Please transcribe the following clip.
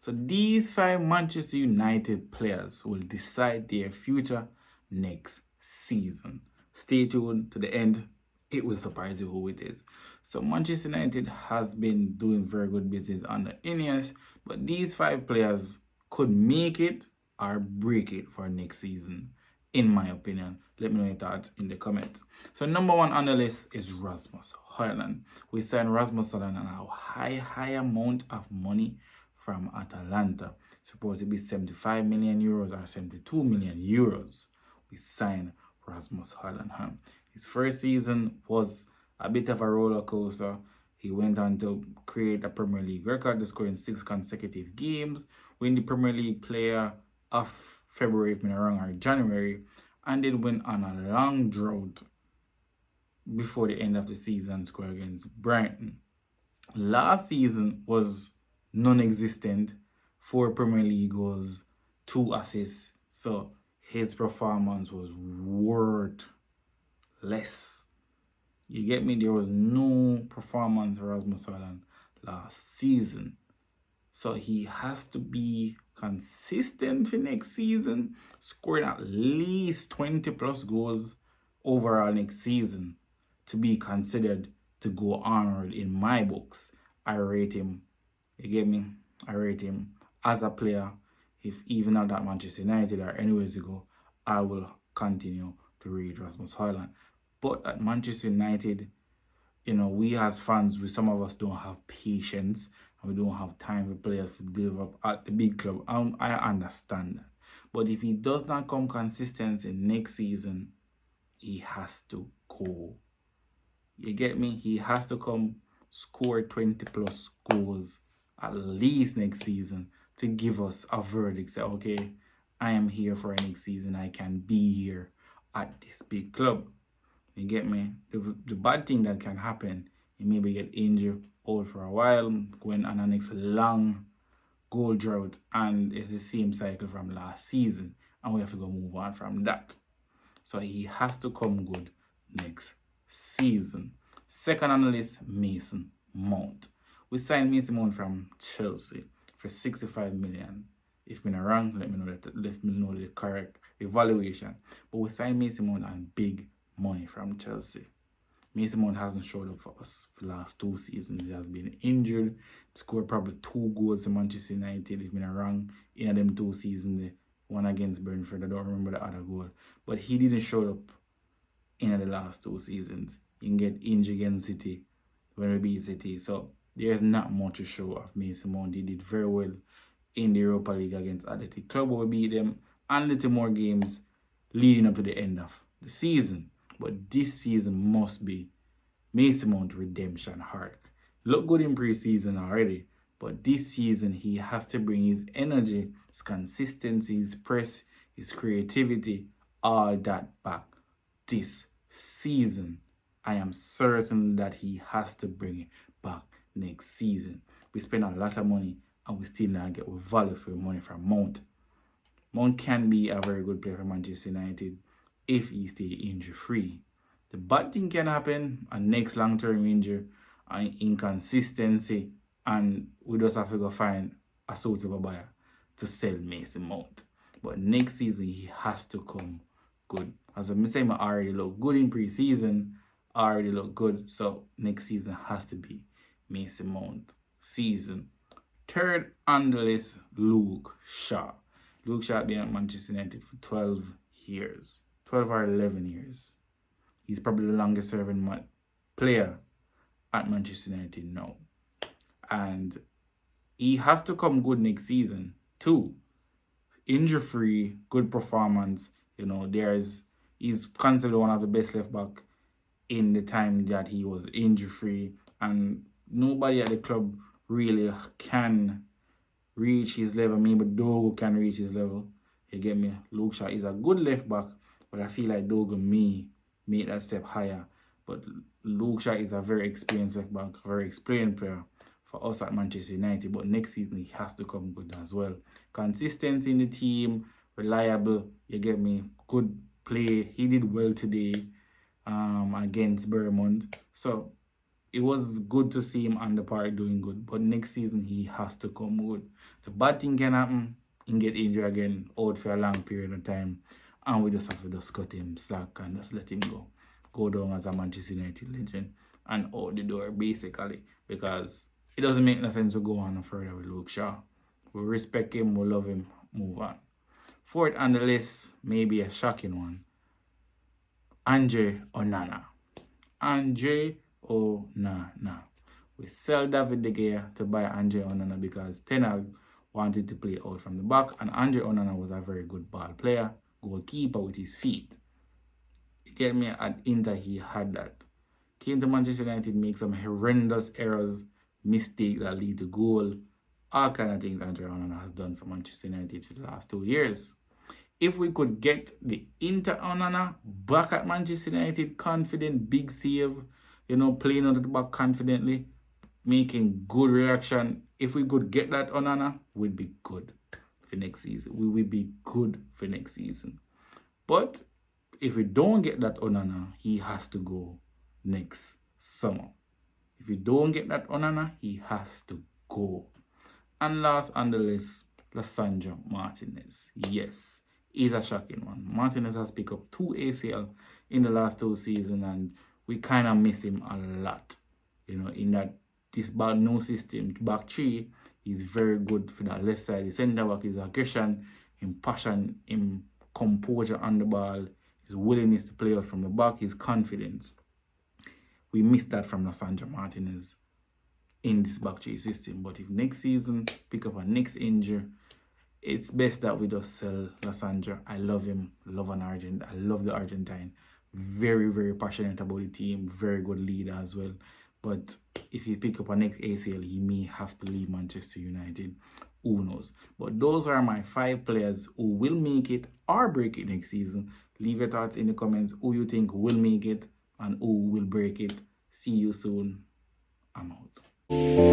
So these 5 Manchester United players will decide their future next season. Stay tuned to the end. It will surprise you who it is. So Manchester United has been doing very good business under Ineos, but these 5 players could make it or break it for next season, in my opinion. Let me know your thoughts in the comments. So number 1 on the list is Rasmus Højlund. We signed Rasmus Højlund on a high amount of money from Atalanta. Supposed to be 75 million euros or 72 million euros. We signed Rasmus Højlund. His first season was a bit of a roller coaster. He went on to create a Premier League record, scoring 6 consecutive games, win the Premier League Player of February, if I'm not wrong, or January, and then went on a long drought before the end of the season, score against Brighton. Last season was non-existent, 4 Premier League goals, 2 assists, so his performance was worth less. You get me? There was no performance for Rasmus Højlund last season. So he has to be consistent for next season, scoring at least 20 plus goals overall next season to be considered to go onward in my books. I rate him, you get me? I rate him as a player. If even at that Manchester United or anywhere to go, I will continue to rate Rasmus Højlund. But at Manchester United, you know, we as fans, some of us don't have patience and we don't have time for players to develop at the big club. I understand that. But if he does not come consistent in next season, he has to go. You get me? He has to come score 20 plus goals at least next season to give us a verdict. Say, okay, I am here for next season. I can be here at this big club. You get me? The bad thing that can happen, he maybe get injured out for a while, going on a next long goal drought, and it's the same cycle from last season, and we have to go move on from that. So he has to come good next season. Second on the list, Mason Mount. We signed Mason Mount from Chelsea for 65 million. If I'm not wrong, let me know the correct evaluation. But we signed Mason Mount on big money from Chelsea. Mason Mount hasn't showed up for us for the last 2 seasons. He has been injured. Scored probably 2 goals in Manchester United, if I'm not wrong, in them 2 seasons. The one against Brentford, I don't remember the other goal. But he didn't show up in the last 2 seasons. He can get injured against City when we beat City. So there's not much to show of Mason Mount. He did very well in the Europa League against Athletic Club. We beat them and little more games leading up to the end of the season. But this season must be Mason Mount redemption arc. Look good in pre-season already, but this season he has to bring his energy, his consistency, his press, his creativity, all that back this season. I am certain that he has to bring it back next season. We spend a lot of money and we still not get value for money from Mount. Mount can be a very good player for Manchester United if he stay injury free. The bad thing can happen, a next long-term injury, and inconsistency, and we just have to go find a suitable buyer to sell Mason Mount. But next season he has to come good. As I say, I already look good in pre-season, already look good, so next season has to be Mason Mount season. Third on the list, Luke Shaw. Luke Shaw been at Manchester United for 12 years. 12 or 11 years. He's probably the longest serving player at Manchester United now. And he has to come good next season too. Injury free, good performance. You know, he's considered one of the best left back in the time that he was injury free. And nobody at the club really can reach his level. Maybe Dogo can reach his level. You get me? Luke Shaw is a good left back, but I feel like Dogo may make that step higher. But Luke Shaw is a very experienced left back, very experienced player for us at Manchester United. But next season he has to come good as well. Consistency in the team, reliable, you get me? Good play. He did well today against Bournemouth. So it was good to see him on the park doing good, but next season he has to come good. The bad thing can happen, he get injured again, out for a long period of time, and we just have to just cut him slack and just let him go. Go down as a Manchester United legend and out the door, basically, because it doesn't make no sense to go on further with Luke Shaw. We respect him, we love him, move on. Fourth on the list, maybe a shocking one, Andre Onana. Andre Onana. We sell David De Gea to buy Andre Onana because Ten Hag wanted to play out from the back, and Andre Onana was a very good ball player, goalkeeper with his feet. You get me? At Inter, he had that. Came to Manchester United, make some horrendous errors, mistake that lead to goal, all kind of things Andre Onana has done for Manchester United for the last 2 years. If we could get the Inter Onana back at Manchester United, confident, big save, playing out of the back confidently, making good reaction. If we could get that Onana, we'd be good for next season. We will be good for next season. But if we don't get that Onana, he has to go next summer. If we don't get that Onana, he has to go. And last on the list, Lisandro Martinez. Yes, he's a shocking one. Martinez has picked up 2 ACL in the last 2 seasons, and we kind of miss him a lot. In that this back no system, back 3, he's very good for that left side. The centre back is aggression, his passion, his composure on the ball, his willingness to play out from the back, his confidence. We missed that from Lisandro Martinez in this back 3 system. But if next season pick up a next injury, it's best that we just sell Lisandro. I love him, I love the Argentine. Very, very passionate about the team, very good leader as well. But if he pick up a next ACL, he may have to leave Manchester United. Who knows? But those are my 5 players who will make it or break it next season. Leave your thoughts in the comments who you think will make it and who will break it. See you soon. I'm out.